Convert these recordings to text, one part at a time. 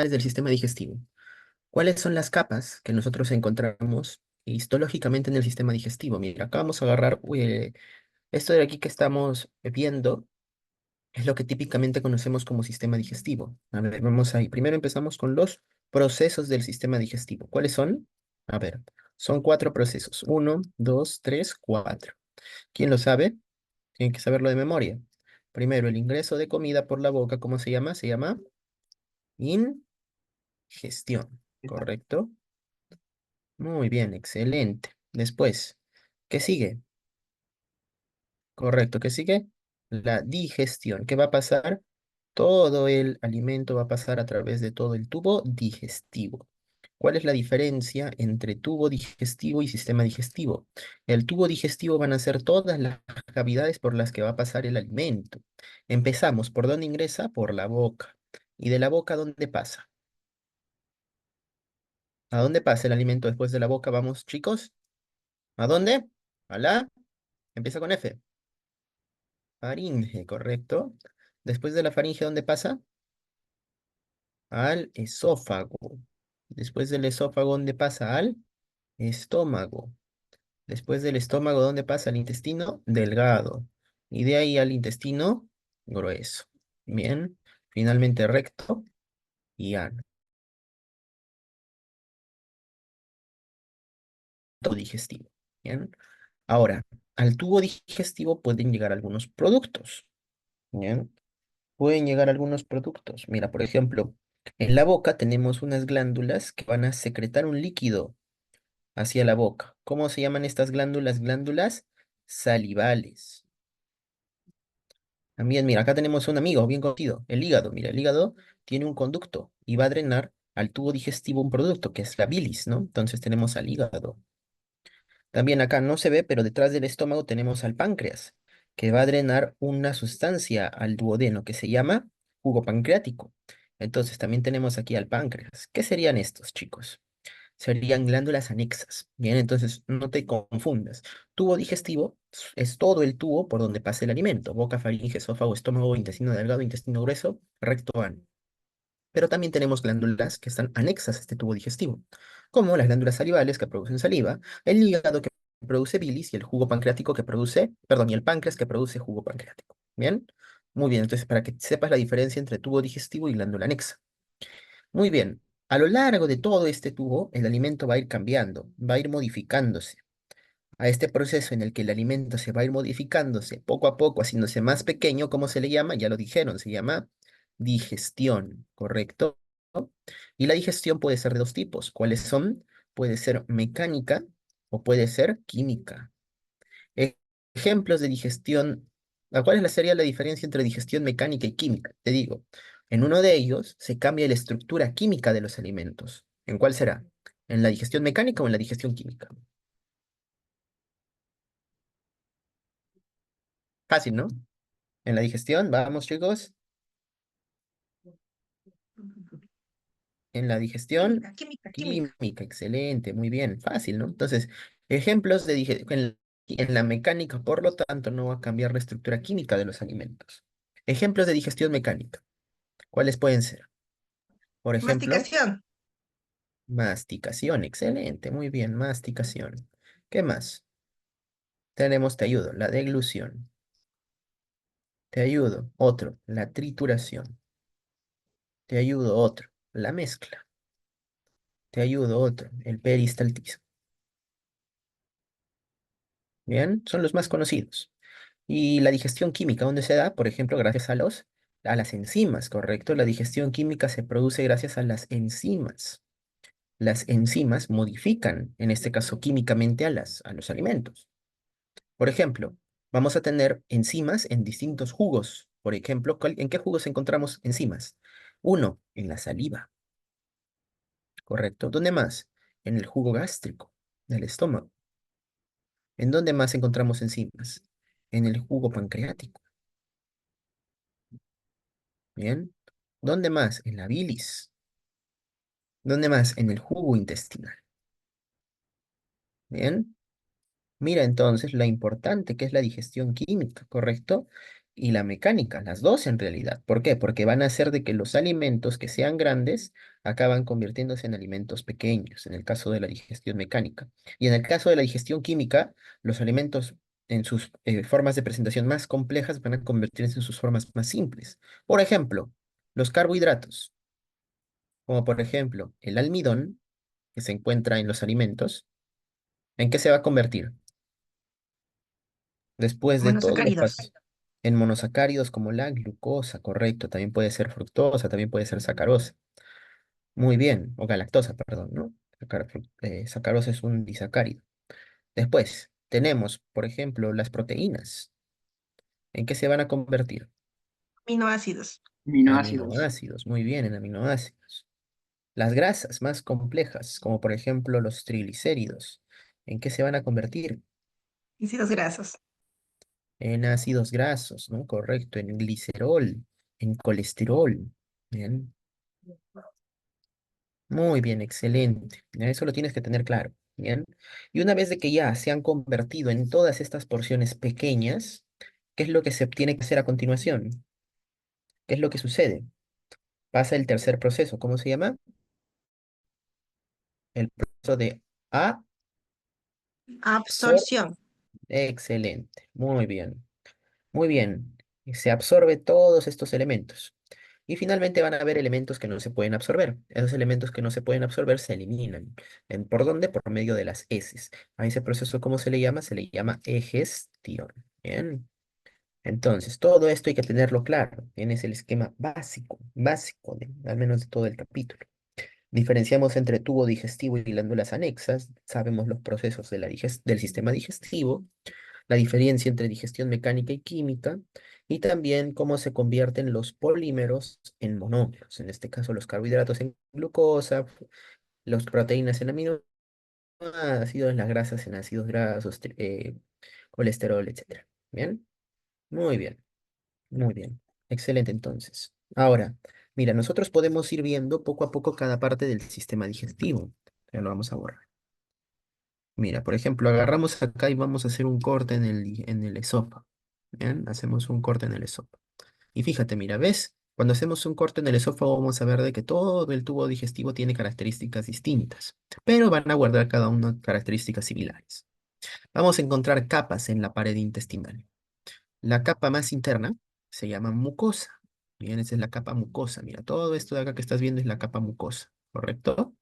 del sistema digestivo. ¿Cuáles son las capas que nosotros encontramos histológicamente en el sistema digestivo? Mira, acá vamos a agarrar esto de aquí que estamos viendo, es lo que típicamente conocemos como sistema digestivo. A ver, vamos ahí. Primero empezamos con los procesos del sistema digestivo. ¿Cuáles son? A ver, son 4 procesos. Uno, dos, tres, cuatro. ¿Quién lo sabe? Tienen que saberlo de memoria. Primero, el ingreso de comida por la boca, ¿cómo se llama? Se llama ingestión, ¿correcto? Muy bien, excelente. Después, ¿qué sigue? Correcto, ¿qué sigue? La digestión. ¿Qué va a pasar? Todo el alimento va a pasar a través de todo el tubo digestivo. ¿Cuál es la diferencia entre tubo digestivo y sistema digestivo? El tubo digestivo van a ser todas las cavidades por las que va a pasar el alimento. Empezamos, ¿por dónde ingresa? Por la boca. ¿Y de la boca a dónde pasa? ¿A dónde pasa el alimento después de la boca? Vamos, chicos. ¿A dónde? ¿A la? Empieza con F. Faringe, correcto. Después de la faringe, ¿dónde pasa? Al esófago. Después del esófago, ¿dónde pasa? Al estómago. Después del estómago, ¿dónde pasa? Al intestino delgado. Y de ahí al intestino grueso. Bien. Finalmente recto y ano. Todo digestivo. Bien. Ahora, al tubo digestivo pueden llegar algunos productos. Bien. Pueden llegar algunos productos. Mira, por ejemplo, en la boca tenemos unas glándulas que van a secretar un líquido hacia la boca. ¿Cómo se llaman estas glándulas? Glándulas salivales. También, mira, acá tenemos un amigo bien conocido, el hígado. Mira, el hígado tiene un conducto y va a drenar al tubo digestivo un producto que es la bilis, ¿no? Entonces tenemos al hígado. También acá no se ve, pero detrás del estómago tenemos al páncreas, que va a drenar una sustancia al duodeno que se llama jugo pancreático. Entonces también tenemos aquí al páncreas. ¿Qué serían estos, chicos? Serían glándulas anexas. Bien, entonces no te confundas. Tubo digestivo es todo el tubo por donde pasa el alimento. Boca, faringe, esófago, estómago, intestino delgado, intestino grueso, recto, ano. Pero también tenemos glándulas que están anexas a este tubo digestivo, como las glándulas salivales que producen saliva, el hígado que produce bilis y el jugo pancreático que produce, perdón, y el páncreas que produce jugo pancreático. ¿Bien? Muy bien, entonces para que sepas la diferencia entre tubo digestivo y glándula anexa. Muy bien, a lo largo de todo este tubo, el alimento va a ir cambiando, va a ir modificándose. A este proceso en el que el alimento se va a ir modificándose poco a poco, haciéndose más pequeño, ¿cómo se le llama? Ya lo dijeron, se llama digestión, ¿correcto? Y la digestión puede ser de dos tipos. ¿Cuáles son? Puede ser mecánica o puede ser química. E- Ejemplos de digestión. Sería la diferencia entre digestión mecánica y química? Te digo, en uno de ellos se cambia la estructura química de los alimentos. ¿En cuál será? ¿En la digestión mecánica o en la digestión química? Fácil, ¿no? En la digestión, vamos chicos, en la digestión Química, química, química. química, excelente, muy bien, fácil, ¿no? Entonces, ejemplos de en la mecánica, por lo tanto, no va a cambiar la estructura química de los alimentos. Ejemplos de digestión mecánica, ¿cuáles pueden ser? Por ejemplo, Masticación. masticación, excelente, muy bien, masticación. ¿Qué más? Tenemos, te ayudo, la deglución. Te ayudo, otro, la trituración. Te ayudo, otro, la mezcla. Te ayudo, otro, el peristaltismo. Bien, son los más conocidos. Y la digestión química, ¿dónde se da? Por ejemplo, gracias a las enzimas, ¿correcto? La digestión química se produce gracias a las enzimas. Las enzimas modifican, en este caso químicamente, a los alimentos. Por ejemplo, vamos a tener enzimas en distintos jugos. Por ejemplo, ¿en qué jugos encontramos enzimas? Uno, en la saliva, ¿correcto? ¿Dónde más? En el jugo gástrico del estómago. ¿En dónde más encontramos enzimas? En el jugo pancreático. Bien. ¿Dónde más? En la bilis. ¿Dónde más? En el jugo intestinal. Bien. Mira entonces la importante que es la digestión química, ¿correcto? y la mecánica, las dos en realidad. ¿Por qué? Porque van a hacer de que los alimentos que sean grandes acaban convirtiéndose en alimentos pequeños, en el caso de la digestión mecánica. Y en el caso de la digestión química, los alimentos en sus formas de presentación más complejas van a convertirse en sus formas más simples. Por ejemplo, los carbohidratos, como por ejemplo el almidón, que se encuentra en los alimentos, ¿en qué se va a convertir? Después de todo lo Monosacáridos. pas- en monosacáridos como la glucosa, correcto, también puede ser fructosa, también puede ser sacarosa. Muy bien, o galactosa, perdón, ¿no? Sacarosa es un disacárido. Después tenemos, por ejemplo, las proteínas. ¿En qué se van a convertir? Aminoácidos. Aminoácidos. Aminoácidos, muy bien, en aminoácidos. Las grasas más complejas, como por ejemplo los triglicéridos, ¿en qué se van a convertir? Ácidos grasos. En ácidos grasos, ¿no? Correcto, en glicerol, en colesterol. Bien, muy bien, excelente. Ya, eso lo tienes que tener claro. Bien. Y una vez de que ya se han convertido en todas estas porciones pequeñas, ¿qué es lo que se tiene que hacer a continuación? ¿Qué es lo que sucede? Pasa el tercer proceso. ¿Cómo se llama? El proceso de absorción. Absorción. Excelente. Muy bien. Muy bien. Se absorbe todos estos elementos. Y finalmente van a haber elementos que no se pueden absorber. Esos elementos que no se pueden absorber se eliminan. ¿Por dónde? Por medio de las heces. A ese proceso, ¿cómo se le llama? Se le llama egestión. Bien. Entonces, todo esto hay que tenerlo claro. Bien, es el esquema básico, al menos de todo el capítulo. Diferenciamos entre tubo digestivo y glándulas anexas. Sabemos los procesos de del sistema digestivo, la diferencia entre digestión mecánica y química, y también cómo se convierten los polímeros en monómeros, en este caso los carbohidratos en glucosa, las proteínas en aminoácidos, las grasas en ácidos grasos, colesterol, etcétera. ¿Bien? Muy bien, muy bien. Excelente entonces. Ahora, mira, nosotros podemos ir viendo poco a poco cada parte del sistema digestivo. Ya lo vamos a borrar. Mira, por ejemplo, agarramos acá y vamos a hacer un corte en el esófago. Bien, hacemos un corte en el esófago. Y fíjate, mira, ¿ves? Cuando hacemos un corte en el esófago vamos a ver de que todo el tubo digestivo tiene características distintas, pero van a guardar cada uno características similares. Vamos a encontrar capas en la pared intestinal. La capa más interna se llama mucosa. Bien, esa es la capa mucosa. Mira, todo esto de acá que estás viendo es la capa mucosa, ¿correcto?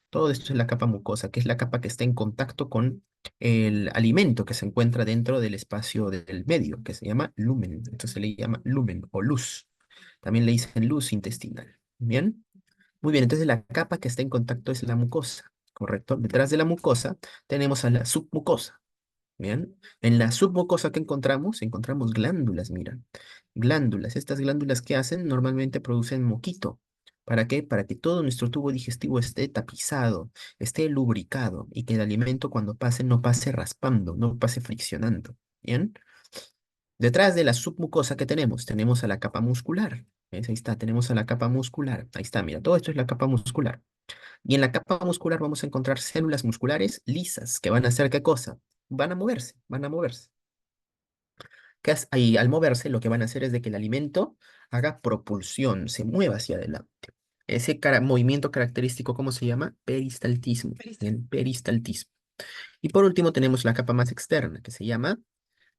Todo esto es la capa mucosa, que es la capa que está en contacto con el alimento que se encuentra dentro del espacio del medio, que se llama lumen. Entonces se le llama lumen o luz. También le dicen luz intestinal. ¿Bien? Muy bien, entonces la capa que está en contacto es la mucosa, ¿correcto? Detrás de la mucosa tenemos a la submucosa. Bien, en la submucosa que encontramos glándulas, mira. Glándulas, estas glándulas que hacen normalmente producen moquito. ¿Para qué? Para que todo nuestro tubo digestivo esté tapizado, esté lubricado y que el alimento cuando pase no pase raspando, no pase friccionando. Bien, detrás de la submucosa que tenemos a la capa muscular. ¿Ves? Ahí está, tenemos a la capa muscular. Ahí está, mira, todo esto es la capa muscular. Y en la capa muscular vamos a encontrar células musculares lisas que van a hacer ¿qué cosa? Van a moverse, van a moverse. Y al moverse lo que van a hacer es de que el alimento haga propulsión, se mueva hacia adelante. Ese movimiento característico, ¿cómo se llama? Peristaltismo. Peristilo. Bien, peristaltismo. Y por último tenemos la capa más externa, que se llama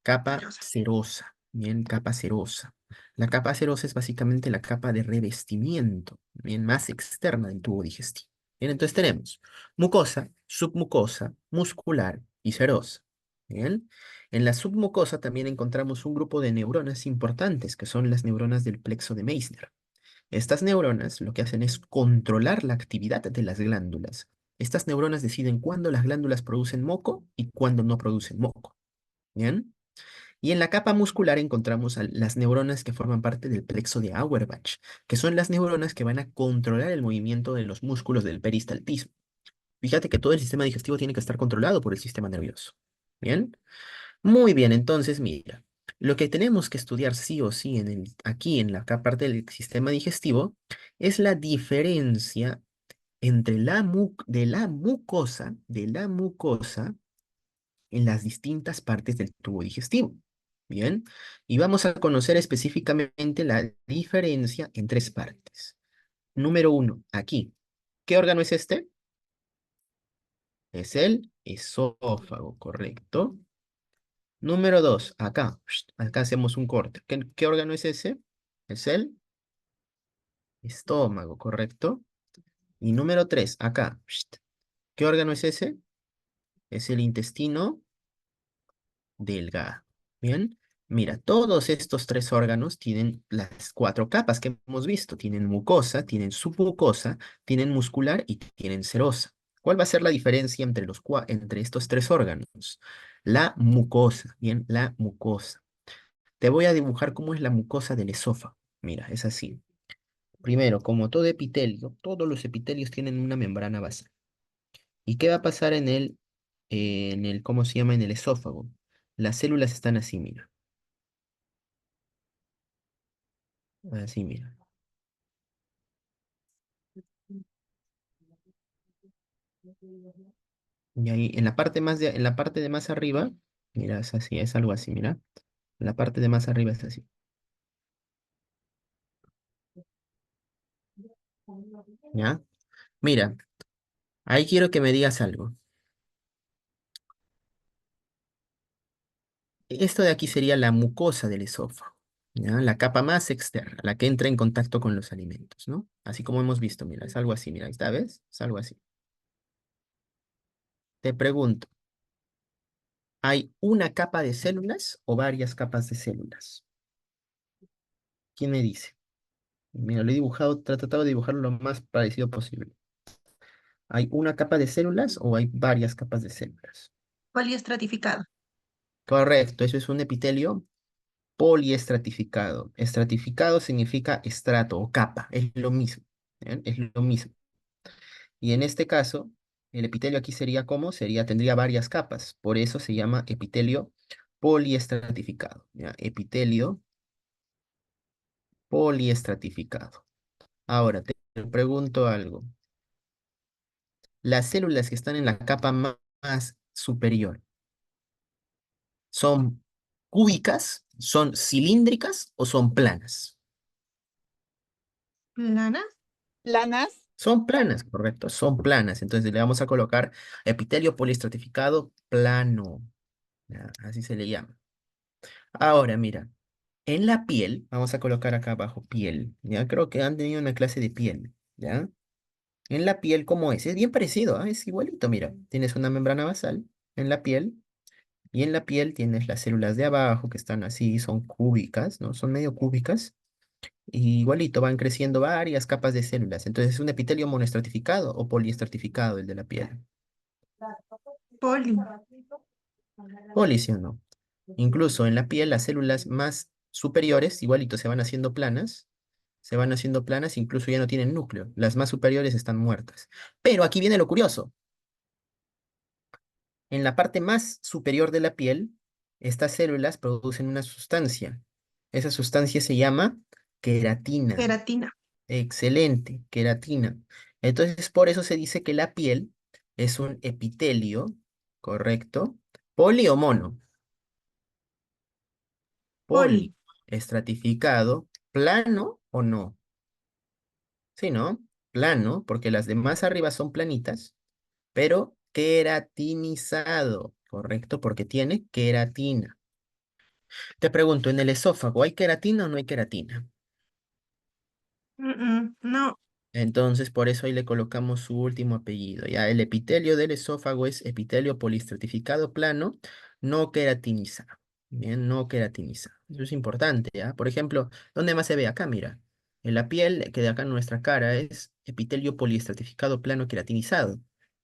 capa Serosa. serosa. Bien, capa serosa. La capa serosa es básicamente la capa de revestimiento, bien, más externa del tubo digestivo. Bien, entonces tenemos mucosa, submucosa, muscular y serosa. Bien, en la submucosa también encontramos un grupo de neuronas importantes, que son las neuronas del plexo de Meissner. Estas neuronas lo que hacen es controlar la actividad de las glándulas. Estas neuronas deciden cuándo las glándulas producen moco y cuándo no producen moco. Bien. Y en la capa muscular encontramos a las neuronas que forman parte del plexo de Auerbach, que son las neuronas que van a controlar el movimiento de los músculos del peristaltismo. Fíjate que todo el sistema digestivo tiene que estar controlado por el sistema nervioso. ¿Bien? Muy bien, entonces mira, lo que tenemos que estudiar sí o sí aquí en la parte del sistema digestivo es la diferencia entre de la mucosa en las distintas partes del tubo digestivo. Bien. Y vamos a conocer específicamente la diferencia en tres partes. Número uno, aquí. ¿Qué órgano es este? Es el esófago, correcto. Número dos, acá. Acá hacemos un corte. ¿Qué órgano es ese? Es el estómago, correcto. Y número tres, acá. ¿Qué órgano es ese? Es el intestino delgado. Bien. Mira, todos estos tres órganos tienen las cuatro capas que hemos visto. Tienen mucosa, tienen submucosa, tienen muscular y tienen serosa. ¿Cuál va a ser la diferencia entre entre estos tres órganos? La mucosa, bien, la mucosa. Te voy a dibujar cómo es la mucosa del esófago. Mira, es así. Primero, como todo epitelio, todos los epitelios tienen una membrana basal. ¿Y qué va a pasar ¿cómo se llama? En el esófago? Las células están así, mira. Así, mira. Y ahí, en la parte de más arriba, mira, es así, es algo así, mira. En la parte de más arriba es así. ¿Ya? Mira, ahí quiero que me digas algo. Esto de aquí sería la mucosa del esófago, ¿ya? La capa más externa, la que entra en contacto con los alimentos, ¿no? Así como hemos visto, mira, es algo así, mira, ¿esta vez? Es algo así. Te pregunto, ¿hay una capa de células o varias capas de células? ¿Quién me dice? Mira, lo he dibujado, he tratado de dibujarlo lo más parecido posible. ¿Hay una capa de células o hay varias capas de células? Poliestratificado. Correcto, eso es un epitelio poliestratificado. Estratificado significa estrato o capa, es lo mismo. ¿Bien? Es lo mismo. Y en este caso, el epitelio aquí sería ¿cómo? Tendría varias capas. Por eso se llama epitelio poliestratificado. ¿Ya? Epitelio poliestratificado. Ahora, te pregunto algo. Las células que están en la capa más superior, ¿son cúbicas, son cilíndricas o son planas? Plana. Planas. Son planas, correcto, son planas. Entonces le vamos a colocar epitelio poliestratificado plano. Ya, así se le llama. Ahora, mira, en la piel, vamos a colocar acá abajo piel. Ya creo que han tenido una clase de piel. ¿Ya? En la piel, ¿cómo es? Es bien parecido, ¿ah? Es igualito, mira. Tienes una membrana basal en la piel. Y en la piel tienes las células de abajo que están así, son cúbicas, ¿no? Son medio cúbicas. Y igualito van creciendo varias capas de células. Entonces es un epitelio monoestratificado o poliestratificado el de la piel. Poli. Poli, ¿sí o no? Incluso en la piel las células más superiores igualito se van haciendo planas, incluso ya no tienen núcleo. Las más superiores están muertas. Pero aquí viene lo curioso. En la parte más superior de la piel, estas células producen una sustancia. Esa sustancia se llama queratina. Queratina. Excelente, queratina. Entonces, por eso se dice que la piel es un epitelio, ¿correcto? Poli o mono. Poli. Poli, estratificado, plano o no. Sí, ¿no? Plano, porque las de más arriba son planitas, pero queratinizado, ¿correcto? Porque tiene queratina. Te pregunto, ¿en el esófago hay queratina o no hay queratina? No. Entonces, por eso ahí le colocamos su último apellido. Ya, el epitelio del esófago es epitelio polistratificado plano, no queratinizado. Bien, no queratinizado. Eso es importante, ¿ya? Por ejemplo, ¿dónde más se ve? Acá, mira. En la piel, que de acá en nuestra cara es epitelio poliestratificado plano queratinizado.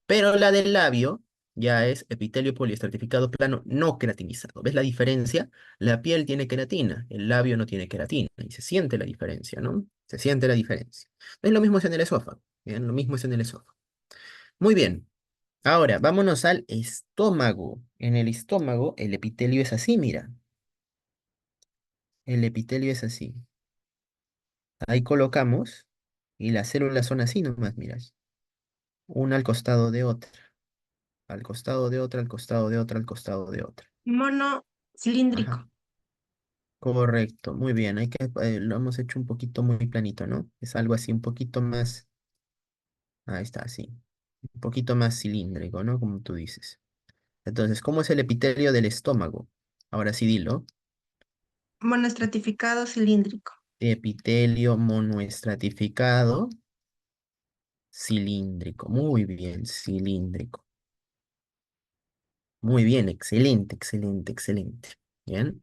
Pero la del labio ya es epitelio poliestratificado plano no queratinizado. ¿Ves la diferencia? La piel tiene queratina, el labio no tiene queratina. Y se siente la diferencia, ¿no? Se siente la diferencia. Es lo mismo es en el esófago. Bien, lo mismo es en el esófago. Muy bien. Ahora, vámonos al estómago. En el estómago, el epitelio es así, mira. El epitelio es así. Ahí colocamos y las células son así nomás, miras. Una al costado de otra. Al costado de otra, al costado de otra, al costado de otra. Mono cilíndrico. Ajá. Correcto, muy bien. Lo hemos hecho un poquito muy planito, ¿no? Es algo así, un poquito más, ahí está, así, un poquito más cilíndrico, ¿no? Como tú dices. Entonces, ¿cómo es el epitelio del estómago? Ahora sí, dilo. Monoestratificado cilíndrico. Epitelio monoestratificado, cilíndrico. Muy bien, cilíndrico. Muy bien, excelente, excelente, excelente. Bien.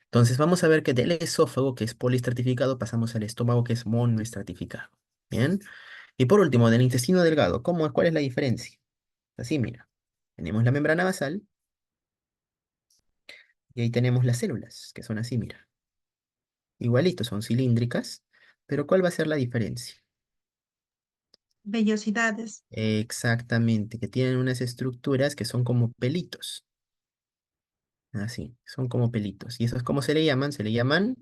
Entonces, vamos a ver que del esófago, que es poliestratificado, pasamos al estómago, que es monoestratificado. Bien. Y por último, del intestino delgado, ¿cuál es la diferencia? Así, mira. Tenemos la membrana basal y ahí tenemos las células, que son así, mira. Igualitos, son cilíndricas, pero ¿cuál va a ser la diferencia? Vellosidades. Exactamente, que tienen unas estructuras que son como pelitos. Así, son como pelitos. ¿Y esos cómo se le llaman? Se le llaman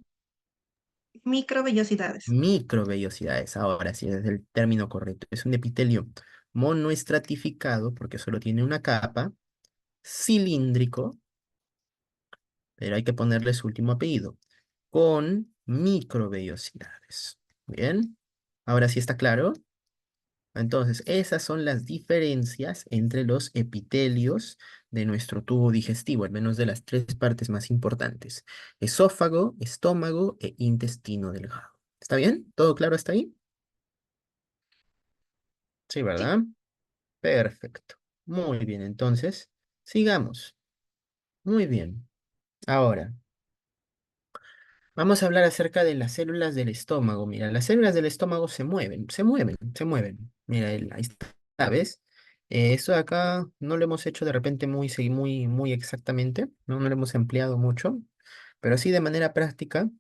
Microvellosidades. microvellosidades. Ahora sí, es el término correcto. Es un epitelio monoestratificado porque solo tiene una capa, cilíndrico, pero hay que ponerle su último apellido, con microvellosidades. Bien, ahora sí está claro. Entonces, esas son las diferencias entre los epitelios de nuestro tubo digestivo, al menos de las tres partes más importantes: esófago, estómago e intestino delgado. ¿Está bien? ¿Todo claro hasta ahí? Sí, Sí. ¿verdad? Perfecto. Muy bien, entonces, sigamos. Muy bien. Ahora, vamos a hablar acerca de las células del estómago. Mira, las células del estómago se mueven, se mueven, se mueven. Mira, ahí está, ¿ves? Esto de acá no lo hemos hecho de repente muy exactamente, ¿no? No lo hemos empleado mucho, pero sí de manera práctica,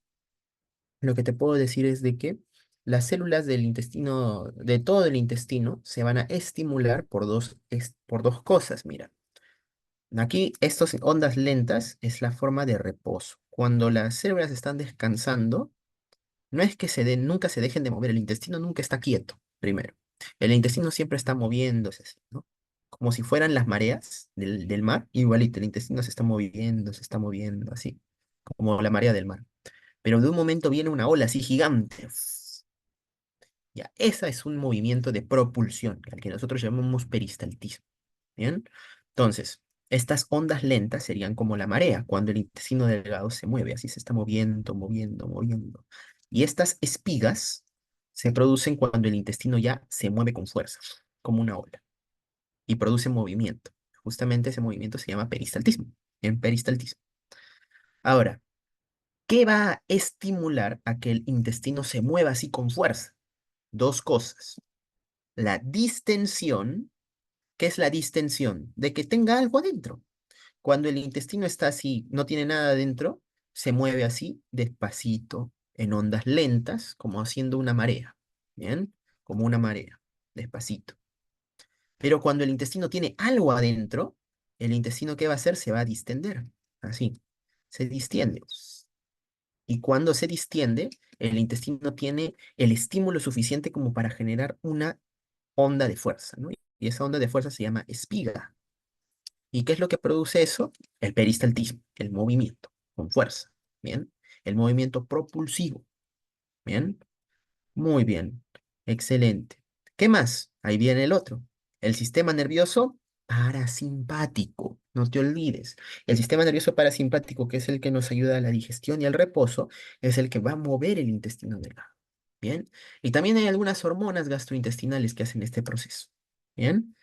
lo que te puedo decir es de que las células del intestino, de todo el intestino, se van a estimular por dos cosas, mira. Aquí, estas ondas lentas es la forma de reposo. Cuando las células están descansando, no es que nunca se dejen de mover, el intestino nunca está quieto, primero. El intestino siempre está moviéndose, así, ¿no? Como si fueran las mareas del mar, igualito, el intestino se está moviendo, así, como la marea del mar. Pero de un momento viene una ola así gigante. Ya, esa es un movimiento de propulsión, al que nosotros llamamos peristaltismo. ¿Bien? Entonces, estas ondas lentas serían como la marea, cuando el intestino delgado se mueve, así se está moviendo, moviendo, moviendo. Y estas espigas se producen cuando el intestino ya se mueve con fuerza, como una ola, y produce movimiento. Justamente ese movimiento se llama peristaltismo, en peristaltismo. Ahora, ¿qué va a estimular a que el intestino se mueva así con fuerza? Dos cosas. La distensión. ¿Qué es la distensión? De que tenga algo adentro. Cuando el intestino está así, no tiene nada adentro, se mueve así, despacito, en ondas lentas, como haciendo una marea. ¿Bien? Como una marea, despacito. Pero cuando el intestino tiene algo adentro, el intestino, ¿qué va a hacer? Se va a distender. Así. Se distiende. Y cuando se distiende, el intestino tiene el estímulo suficiente como para generar una onda de fuerza, ¿no? Y esa onda de fuerza se llama espiga. ¿Y qué es lo que produce eso? El peristaltismo, el movimiento, con fuerza. Bien. El movimiento propulsivo. Bien. Muy bien. Excelente. ¿Qué más? Ahí viene el otro. El sistema nervioso parasimpático. No te olvides. El sistema nervioso parasimpático, que es el que nos ayuda a la digestión y al reposo, es el que va a mover el intestino delgado. Bien. Y también hay algunas hormonas gastrointestinales que hacen este proceso. Bien.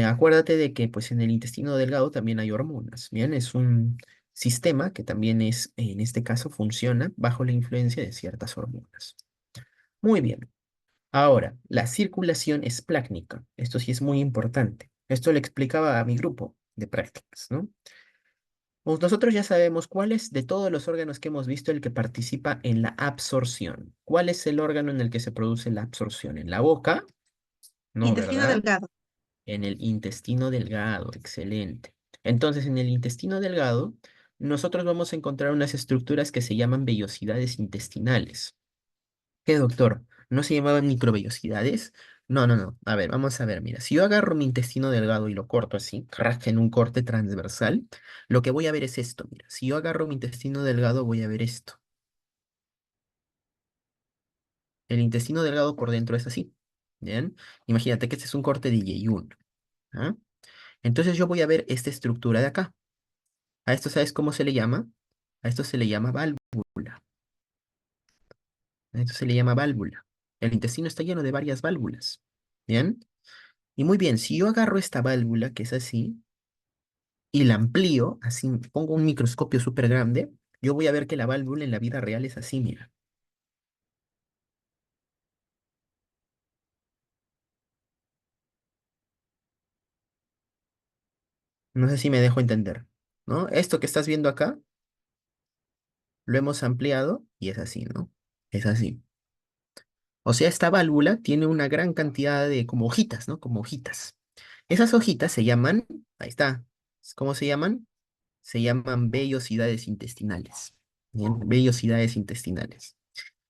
Acuérdate de que pues en el intestino delgado también hay hormonas, ¿bien? Es un sistema que también en este caso, funciona bajo la influencia de ciertas hormonas. Muy bien. Ahora, la circulación es plácnica. Esto sí es muy importante. Esto le explicaba a mi grupo de prácticas, ¿no? Pues nosotros ya sabemos cuál es de todos los órganos que hemos visto el que participa en la absorción. ¿Cuál es el órgano en el que se produce la absorción? ¿En la boca? No, Intestino ¿verdad? delgado. En el intestino delgado, excelente. Entonces, en el intestino delgado, nosotros vamos a encontrar unas estructuras que se llaman vellosidades intestinales. ¿Qué, doctor? ¿No se llamaban microvellosidades? No, no, no. A ver, vamos a ver, mira. Si yo agarro mi intestino delgado y lo corto así, crack, en un corte transversal, lo que voy a ver es esto, mira. Si yo agarro mi intestino delgado, voy a ver esto. El intestino delgado por dentro es así. ¿Bien? Imagínate que este es un corte de Yeyun. ¿Ah? Entonces yo voy a ver esta estructura de acá. A esto, ¿sabes cómo se le llama? A esto se le llama válvula. A esto se le llama válvula. El intestino está lleno de varias válvulas. ¿Bien? Y muy bien, si yo agarro esta válvula, que es así, y la amplío, así pongo un microscopio súper grande, yo voy a ver que la válvula en la vida real es así, mira. No sé si me dejo entender, ¿no? Esto que estás viendo acá, lo hemos ampliado y es así, ¿no? Es así. O sea, esta válvula tiene una gran cantidad de como hojitas, ¿no? Como hojitas. Esas hojitas se llaman, ahí está, ¿cómo se llaman? Se llaman vellosidades intestinales. Bien, vellosidades intestinales.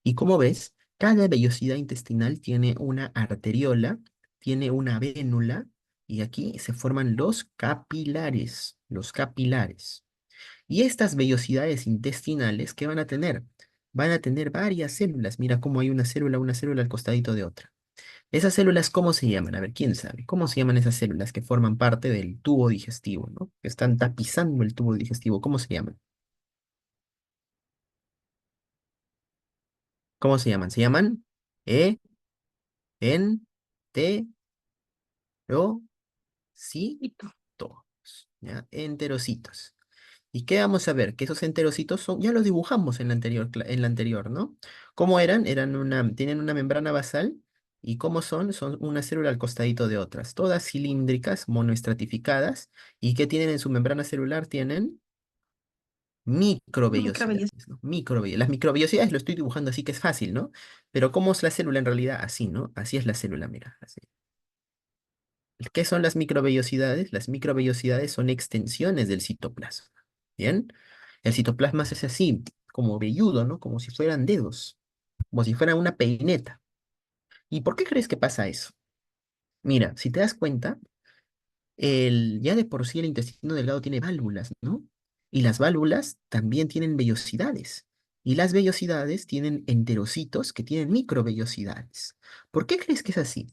Y como ves, cada vellosidad intestinal tiene una arteriola, tiene una vénula, y aquí se forman los capilares, los capilares. Y estas vellosidades intestinales, ¿qué van a tener? Van a tener varias células. Mira cómo hay una célula al costadito de otra. Esas células, ¿cómo se llaman? A ver, ¿quién sabe? ¿Cómo se llaman esas células que forman parte del tubo digestivo, ¿no? Que están tapizando el tubo digestivo. ¿Cómo se llaman? ¿Cómo se llaman? Se llaman E, N, T, O, sí, Listo. todos, ¿ya? Enterocitos. ¿Y qué vamos a ver? Que esos enterocitos son, ya los dibujamos en la anterior, en la anterior, ¿no? ¿Cómo eran? Tienen una membrana basal. ¿Y cómo son? Son una célula al costadito de otras, todas cilíndricas, monoestratificadas. ¿Y qué tienen en su membrana celular? Tienen Microvellosidad. microvellosidades, ¿no? Las microvellosidades lo estoy dibujando así que es fácil, ¿no? Pero ¿cómo es la célula en realidad? Así, ¿no? Así es la célula, mira, así. ¿Qué son las microvellosidades? Las microvellosidades son extensiones del citoplasma. ¿Bien? El citoplasma es así, como velludo, ¿no? Como si fueran dedos, como si fuera una peineta. ¿Y por qué crees que pasa eso? Mira, si te das cuenta, ya de por sí el intestino delgado tiene válvulas, ¿no? Y las válvulas también tienen vellosidades. Y las vellosidades tienen enterocitos que tienen microvellosidades. ¿Por qué crees que es así?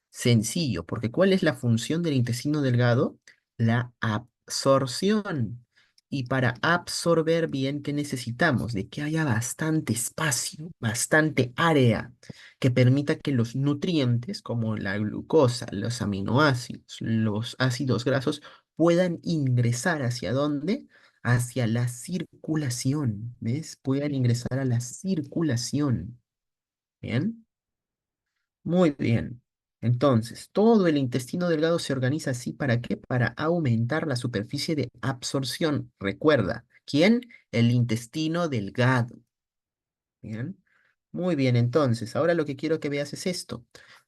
Sencillo, porque ¿cuál es la función del intestino delgado? La absorción. Y para absorber bien, ¿qué necesitamos? De que haya bastante espacio, bastante área que permita que los nutrientes, como la glucosa, los aminoácidos, los ácidos grasos, puedan ingresar hacia dónde? Hacia la circulación, ¿ves? Puedan ingresar a la circulación. ¿Bien? Muy bien. Entonces, todo el intestino delgado se organiza así, ¿para qué? Para aumentar la superficie de absorción. Recuerda, ¿quién? El intestino delgado. Bien. Muy bien, entonces, ahora lo que quiero que veas es esto.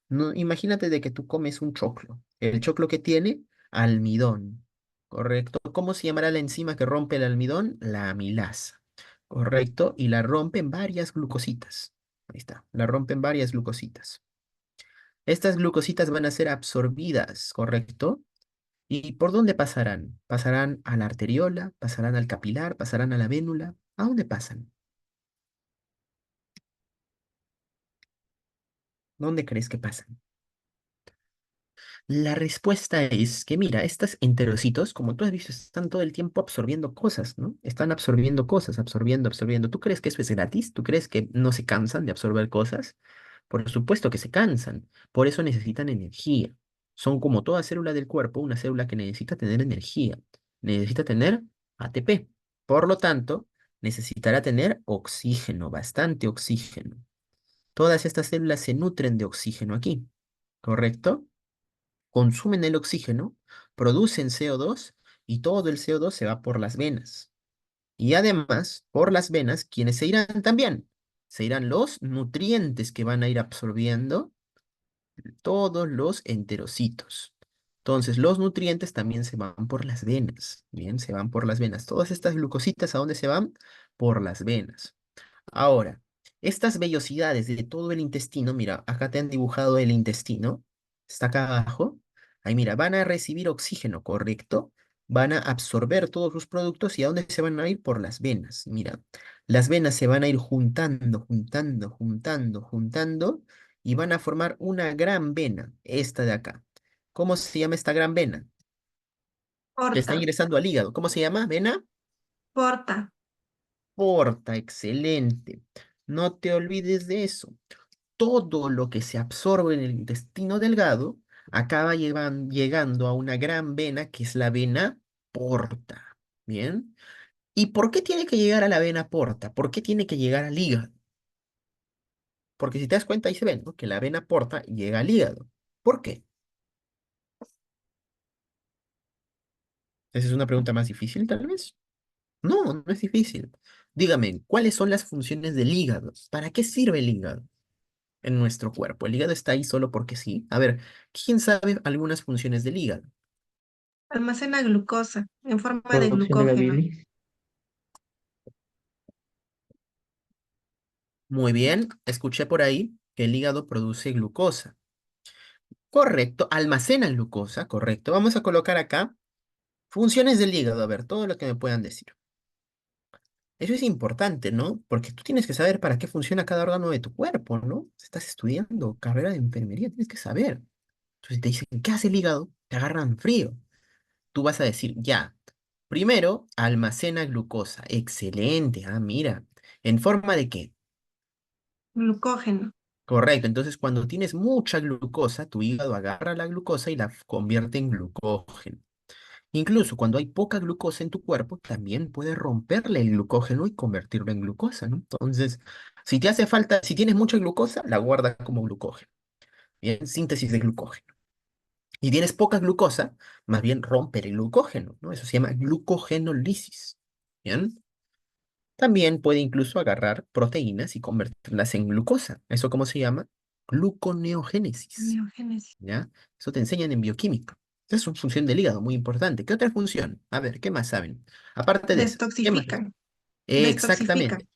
No, imagínate de que tú comes un choclo. El choclo que tiene almidón. ¿Correcto? ¿Cómo se llamará la enzima que rompe el almidón? La amilasa. ¿Correcto? Y la rompen varias glucositas. Ahí está, la rompen varias glucositas. Estas glucositas van a ser absorbidas, ¿correcto? ¿Y por dónde pasarán? Pasarán a la arteriola, pasarán al capilar, pasarán a la vénula. ¿A dónde pasan? ¿Dónde crees que pasan? La respuesta es que, mira, estos enterocitos, como tú has visto, están todo el tiempo absorbiendo cosas, ¿no? Están absorbiendo cosas, absorbiendo, absorbiendo. ¿Tú crees que eso es gratis? ¿Tú crees que no se cansan de absorber cosas? Por supuesto que se cansan. Por eso necesitan energía. Son como toda célula del cuerpo, una célula que necesita tener energía. Necesita tener ATP. Por lo tanto, necesitará tener oxígeno, bastante oxígeno. Todas estas células se nutren de oxígeno aquí, ¿correcto? Consumen el oxígeno, producen CO2 y todo el CO2 se va por las venas. Y además, por las venas, ¿quiénes se irán también? Se irán los nutrientes que van a ir absorbiendo todos los enterocitos. Entonces, los nutrientes también se van por las venas. Bien, se van por las venas. Todas estas glucositas, ¿a dónde se van? Por las venas. Ahora, Estas vellosidades de todo el intestino, mira, acá te han dibujado el intestino, está acá abajo. Ahí mira, van a recibir oxígeno, ¿correcto? Van a absorber todos sus productos y ¿a dónde se van a ir? Por las venas. Mira, las venas se van a ir juntando, juntando, juntando, juntando y van a formar una gran vena, esta de acá. ¿Cómo se llama esta gran vena? Que está Porta, ingresando al hígado. ¿Cómo se llama? ¿Vena? porta. Porta, excelente. No te olvides de eso. Todo lo que se absorbe en el intestino delgado acaba llegando a una gran vena que es la vena porta. ¿Bien? ¿Y por qué tiene que llegar a la vena porta? ¿Por qué tiene que llegar al hígado? Porque si te das cuenta, ahí se ve, ¿no? Que la vena porta llega al hígado. ¿Por qué? Esa es una pregunta más difícil, tal vez. No, no es difícil. Dígame, ¿cuáles son las funciones del hígado? ¿Para qué sirve el hígado en nuestro cuerpo? ¿El hígado está ahí solo porque sí? A ver, ¿quién sabe algunas funciones del hígado? Almacena glucosa en forma de Producción de la glucógeno. bilis. Muy bien, escuché por ahí que el hígado produce glucosa. Correcto, almacena glucosa, correcto. Vamos a colocar acá funciones del hígado, a ver, todo lo que me puedan decir. Eso es importante, ¿no? Porque tú tienes que saber para qué funciona cada órgano de tu cuerpo, ¿no? Si estás estudiando carrera de enfermería, tienes que saber. Entonces te dicen, ¿qué hace el hígado? Te agarran frío. Tú vas a decir, ya, primero almacena glucosa. Excelente, ah, mira. ¿En forma de qué? Glucógeno. Correcto, entonces cuando tienes mucha glucosa, tu hígado agarra la glucosa y la convierte en glucógeno. Incluso cuando hay poca glucosa en tu cuerpo, también puedes romperle el glucógeno y convertirlo en glucosa, ¿no? Entonces, si te hace falta, si tienes mucha glucosa, la guarda como glucógeno. Bien, síntesis de glucógeno. Y tienes poca glucosa, más bien rompe el glucógeno, ¿no? Eso se llama glucogenólisis. Bien. También puede incluso agarrar proteínas y convertirlas en glucosa. ¿Eso cómo se llama? Gluconeogénesis. Neogénesis. ¿Ya? Eso te enseñan en bioquímica. Esa es una función del hígado muy importante. ¿Qué otra función? A ver, ¿qué más saben? Aparte de eso, ¿qué más? Destoxifican. Destoxifican. Exactamente.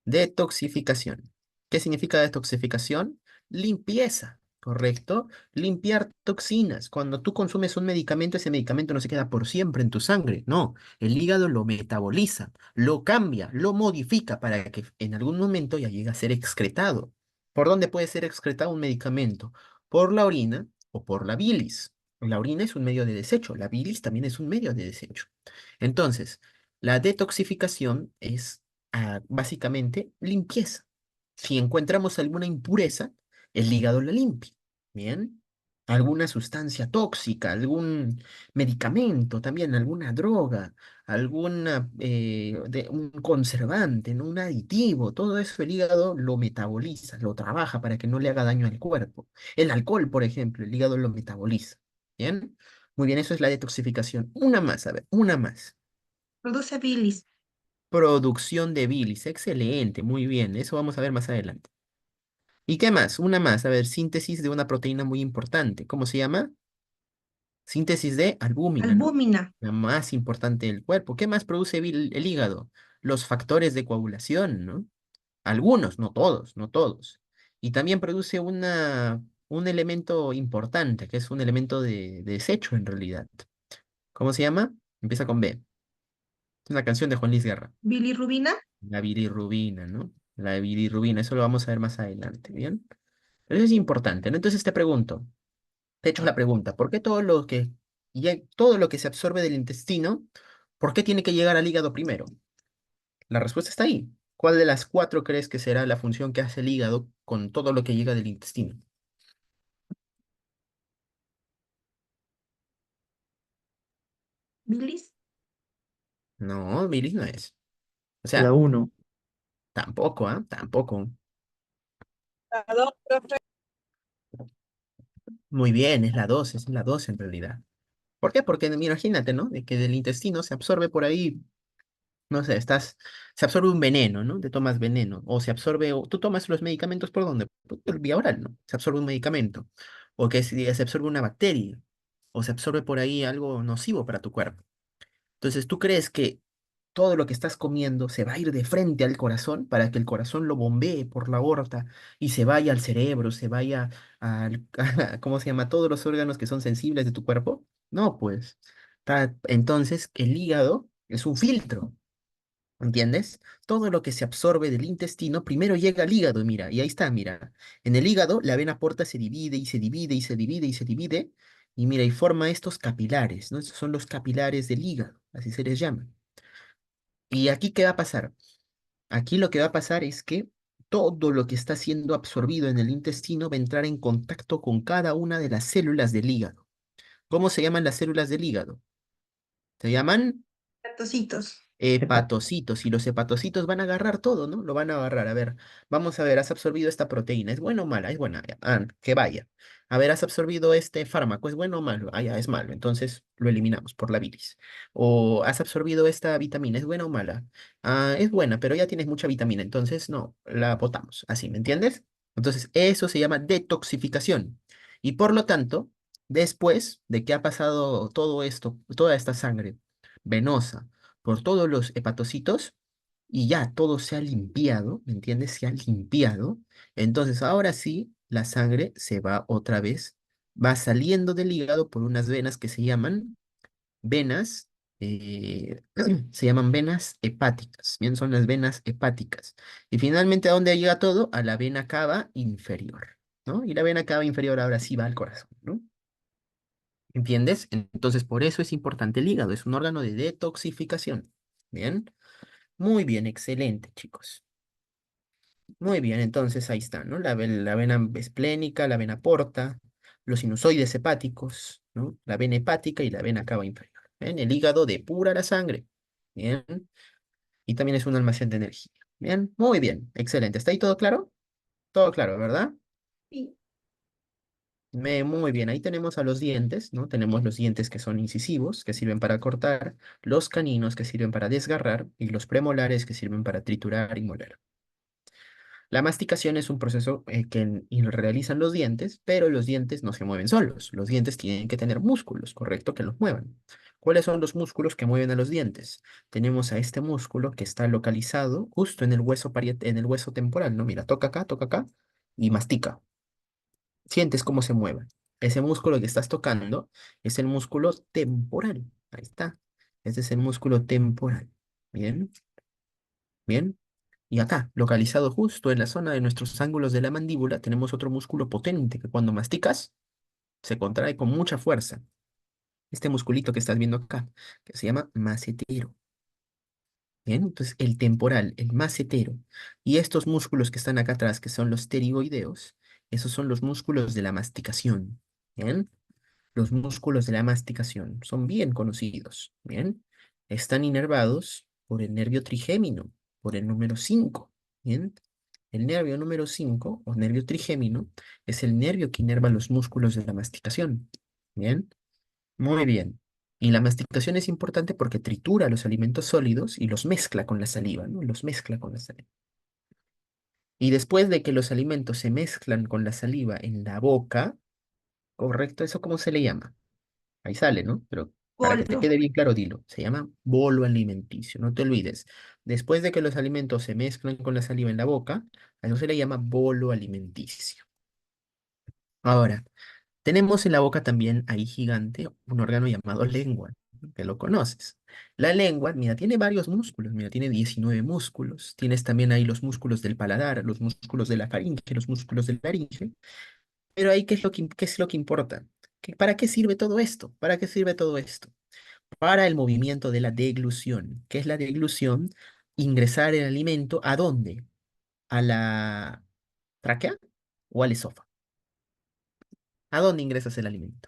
Detoxificación. ¿Qué significa detoxificación? Limpieza, ¿correcto? Limpiar toxinas. Cuando tú consumes un medicamento, ese medicamento no se queda por siempre en tu sangre. No, el hígado lo metaboliza, lo cambia, lo modifica para que en algún momento ya llegue a ser excretado. ¿Por dónde puede ser excretado un medicamento? Por la orina o por la bilis. La orina es un medio de desecho, la bilis también es un medio de desecho. Entonces, la detoxificación es básicamente limpieza. Si encontramos alguna impureza, el hígado la limpia. Bien. Alguna sustancia tóxica, algún medicamento, también alguna droga, un conservante, ¿no? Un aditivo, todo eso el hígado lo metaboliza, lo trabaja para que no le haga daño al cuerpo. El alcohol, por ejemplo, el hígado lo metaboliza. Bien. Muy bien, eso es la detoxificación. Una más, a ver, una más. Produce bilis. Producción de bilis. Excelente, muy bien. Eso vamos a ver más adelante. ¿Y qué más? Una más. A ver, síntesis de una proteína muy importante. ¿Cómo se llama? Síntesis de albúmina, ¿no? Albúmina. La más importante del cuerpo. ¿Qué más produce el hígado? Los factores de coagulación, ¿no? Algunos, no todos, no todos. Y también produce un elemento importante, que es un elemento de desecho en realidad. ¿Cómo se llama? Empieza con B. Es una canción de Juan Luis Guerra. Bilirrubina. La bilirrubina, ¿no? La bilirrubina, eso lo vamos a ver más adelante, ¿bien? Pero eso es importante, ¿no? Entonces te pregunto, te echo la pregunta, ¿por qué todo lo que se absorbe del intestino, por qué tiene que llegar al hígado primero? La respuesta está ahí. ¿Cuál de las cuatro crees que será la función que hace el hígado con todo lo que llega del intestino? Bilis. No, bilis no es. O La sea, uno. tampoco, ¿ah? Tampoco. Muy bien, es la dos en realidad. ¿Por qué? Porque imagínate, ¿no? De que del intestino se absorbe por ahí. No sé, se absorbe un veneno, ¿no? Te tomas veneno, o se absorbe, o tú tomas los medicamentos ¿por dónde? Por vía oral, ¿no? Se absorbe un medicamento, o que se absorbe una bacteria, o se absorbe por ahí algo nocivo para tu cuerpo. Entonces, ¿tú crees que todo lo que estás comiendo se va a ir de frente al corazón para que el corazón lo bombee por la aorta y se vaya al cerebro, se vaya al, ¿cómo se llama? Todos los órganos que son sensibles de tu cuerpo. No, pues. Entonces, el hígado es un filtro. ¿Entiendes? Todo lo que se absorbe del intestino primero llega al hígado, mira, y ahí está, mira. En el hígado la vena porta se divide y se divide y se divide y se divide, y mira, y forma estos capilares, ¿no? Estos son los capilares del hígado, así se les llama. ¿Y aquí qué va a pasar? Aquí lo que va a pasar es que todo lo que está siendo absorbido en el intestino va a entrar en contacto con cada una de las células del hígado. ¿Cómo se llaman las células del hígado? Se llaman Cartocitos. hepatocitos, y los hepatocitos van a agarrar todo, ¿no? Lo van a agarrar. A ver, vamos a ver, has absorbido esta proteína, ¿es buena o mala? Es buena, ya. Ah, que vaya. A ver, has absorbido este fármaco, ¿es bueno o malo? Ah, ya, es malo, entonces lo eliminamos por la bilis. O has absorbido esta vitamina, ¿es buena o mala? Ah, es buena, pero ya tienes mucha vitamina, entonces no, la botamos, así, ¿me entiendes? Entonces, eso se llama detoxificación. Y por lo tanto, después de que ha pasado todo esto, toda esta sangre venosa, por todos los hepatocitos y ya todo se ha limpiado, ¿me entiendes? Se ha limpiado. Entonces ahora sí, la sangre se va otra vez, va saliendo del hígado por unas venas que se llaman venas, se llaman venas hepáticas, bien, son las venas hepáticas. Y finalmente, ¿a dónde llega todo? A la vena cava inferior, ¿no? Y la vena cava inferior ahora sí va al corazón, ¿no? ¿Entiendes? Entonces, por eso es importante el hígado, es un órgano de detoxificación. Bien. Muy bien, excelente, chicos. Muy bien, entonces ahí está, ¿no? La vena esplénica, la vena porta, los sinusoides hepáticos, ¿no? La vena hepática y la vena cava inferior. Bien, el hígado depura la sangre. Bien, y también es un almacén de energía. Bien, muy bien, excelente. ¿Está ahí todo claro? Todo claro, ¿verdad? Sí. Muy bien, ahí tenemos a los dientes, ¿no? Tenemos los dientes que son incisivos, que sirven para cortar, los caninos que sirven para desgarrar y los premolares que sirven para triturar y moler. La masticación es un proceso y lo realizan los dientes, pero los dientes no se mueven solos. Los dientes tienen que tener músculos, ¿correcto? Que los muevan. ¿Cuáles son los músculos que mueven a los dientes? Tenemos a este músculo que está localizado justo en el hueso en el hueso temporal, ¿no? Mira, toca acá y mastica. Sientes cómo se mueve. Ese músculo que estás tocando es el músculo temporal. Ahí está. Ese es el músculo temporal. Bien, bien. Y acá, localizado justo en la zona de nuestros ángulos de la mandíbula, tenemos otro músculo potente que cuando masticas se contrae con mucha fuerza. Este musculito que estás viendo acá, que se llama macetero. Bien, entonces el temporal, el macetero, y estos músculos que están acá atrás, que son los pterigoideos, esos son los músculos de la masticación. Bien, los músculos de la masticación son bien conocidos. Bien, están inervados por el nervio trigémino, por el número 5. Bien, el nervio número 5 o nervio trigémino es el nervio que inerva los músculos de la masticación. Bien, muy bien. Y la masticación es importante porque tritura los alimentos sólidos y los mezcla con la saliva, ¿no? Los mezcla con la saliva. Y después de que los alimentos se mezclan con la saliva en la boca, ¿correcto? ¿Eso cómo se le llama? Ahí sale, ¿no? Pero para que te Bolo. quede bien claro, dilo. Se llama bolo alimenticio, no te olvides. Después de que los alimentos se mezclan con la saliva en la boca, a eso se le llama bolo alimenticio. Ahora, tenemos en la boca también ahí gigante un órgano llamado lengua, ¿no? Que lo conoces. La lengua, mira, tiene varios músculos, mira, tiene 19 músculos. Tienes también ahí los músculos del paladar, los músculos de la faringe, los músculos del laringe. Pero ahí, qué es lo que importa? ¿Para qué sirve todo esto? ¿Para qué sirve todo esto? Para el movimiento de la deglución. ¿Qué es la deglución? Ingresar el alimento ¿a dónde? ¿A la tráquea o al esófago? ¿A dónde ingresas el alimento?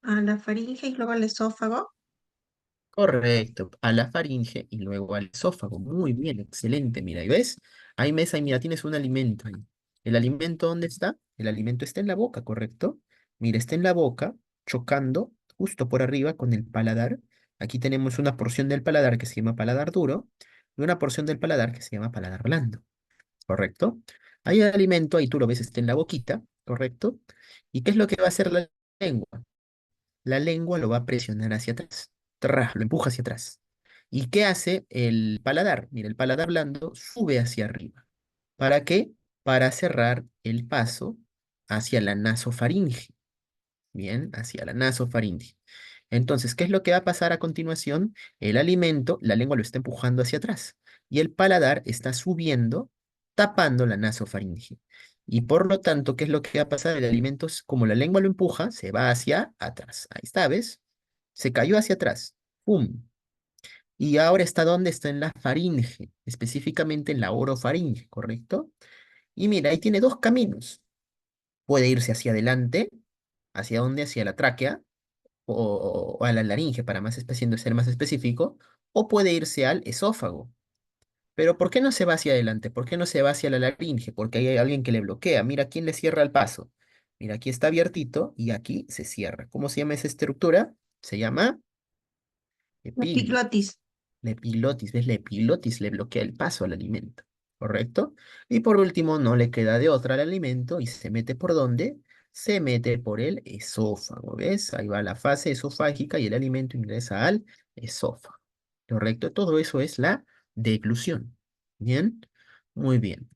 A la faringe y luego al esófago. Correcto, a la faringe y luego al esófago. Muy bien, excelente. Mira, ¿y ves? Ahí mesa y mira, tienes un alimento ahí. ¿El alimento dónde está? El alimento está en la boca, ¿correcto? Mira, está en la boca, chocando justo por arriba con el paladar. Aquí tenemos una porción del paladar que se llama paladar duro y una porción del paladar que se llama paladar blando, ¿correcto? Hay alimento, ahí tú lo ves, está en la boquita, ¿correcto? ¿Y qué es lo que va a hacer la lengua? La lengua lo va a presionar hacia atrás. Lo empuja hacia atrás. ¿Y qué hace el paladar? Mira, el paladar blando sube hacia arriba. ¿Para qué? Para cerrar el paso hacia la nasofaringe. Bien, hacia la nasofaringe. Entonces, ¿qué es lo que va a pasar a continuación? El alimento, la lengua lo está empujando hacia atrás y el paladar está subiendo, tapando la nasofaringe. Y por lo tanto, ¿qué es lo que va a pasar? El alimento, como la lengua lo empuja, se va hacia atrás. Ahí está, ¿ves? Se cayó hacia atrás. ¡Pum! Y ahora está ¿dónde? Está en la faringe, específicamente en la orofaringe, ¿correcto? Y mira, ahí tiene dos caminos. Puede irse hacia adelante, ¿hacia dónde? Hacia la tráquea o a la laringe, para ser más específico, o puede irse al esófago. Pero ¿por qué no se va hacia adelante? ¿Por qué no se va hacia la laringe? Porque ahí hay alguien que le bloquea. Mira quién le cierra el paso. Mira, aquí está abiertito y aquí se cierra. ¿Cómo se llama esa estructura? Se llama La epiglo. epiglotis. La epilotis, ¿ves? La epilotis le bloquea el paso al alimento, ¿correcto? Y por último, no le queda de otra al alimento y se mete ¿por dónde? Se mete por el esófago, ¿ves? Ahí va la fase esofágica y el alimento ingresa al esófago, ¿correcto? Todo eso es la deglución, ¿bien? Muy bien.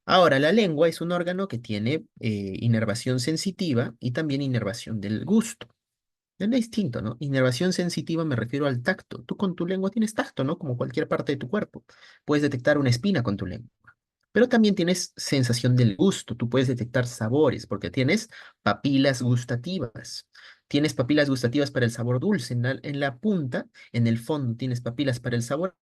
Ahora, la lengua es un órgano que tiene inervación sensitiva y también inervación del gusto. Es distinto, ¿no? Inervación sensitiva me refiero al tacto. Tú con tu lengua tienes tacto, ¿no? Como cualquier parte de tu cuerpo. Puedes detectar una espina con tu lengua. Pero también tienes sensación del gusto. Tú puedes detectar sabores porque tienes papilas gustativas. Tienes papilas gustativas para el sabor dulce en la punta, en el fondo tienes papilas para el sabor